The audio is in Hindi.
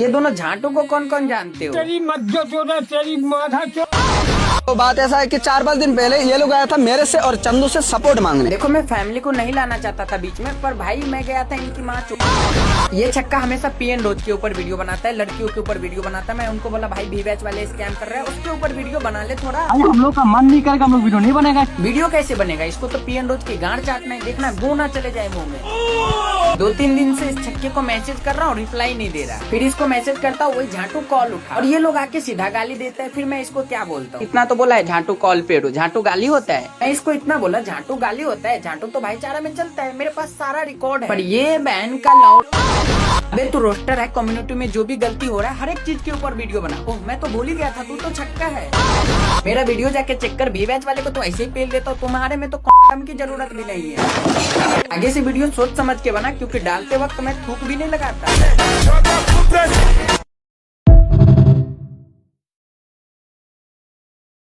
ये दोनों झांटू को कौन कौन जानते हो? तेरी मज्जो चोदा, तेरी माथा चोदा। तो बात ऐसा है कि 4-5 दिन पहले ये लोग आया था मेरे से और चंदू से सपोर्ट मांगने। देखो मैं फैमिली को नहीं लाना चाहता था बीच में, पर भाई मैं गया था इनकी माँ ये छक्का हमेशा पीएन रोज के ऊपर वीडियो बनाता है, लड़कियों के ऊपर वीडियो बनाता है। मैं उनको बोला भाई वी-बैच वाले स्कैम कर रहे हैं, उसके ऊपर वीडियो बना ले थोड़ा। हम लोग का मन नहीं करेगा, हम लोग वीडियो नहीं बनेगा। वीडियो कैसे बनेगा? इसको तो पीएन रोज की गांड चाटना है, देखना गू ना चले जाए मुंह में। 2-3 दिन से इस छक्के को मैसेज कर रहा हूँ, रिप्लाई नहीं दे रहा। फिर इसको मैसेज करता हूँ, वही झांटू कॉल उठा और ये लोग आके सीधा गाली देते हैं। फिर मैं इसको क्या बोलता हूँ? इतना तो बोला है झांटू कॉल पे रो, झांटू गाली होता है? मैं इसको इतना बोला झांटू गाली होता है? झांटू तो भाईचारा में चलता है, मेरे पास सारा रिकॉर्ड है। पर ये बहन का लाउड, अबे तू रोस्टर है, कम्युनिटी में जो भी गलती हो रहा है हर एक चीज के ऊपर वीडियो बना। ओह मैं तो भूल ही गया था, तू तो छक्का है। मेरा वीडियो जाके चेक कर, वी-बैच वाले को तो ऐसे ही पेल देता हूँ, तुम्हारे में तो कम की जरूरत भी नहीं है। आगे से वीडियो सोच समझ के बना, क्योंकि डालते वक्त मैं थूक भी नहीं लगाता।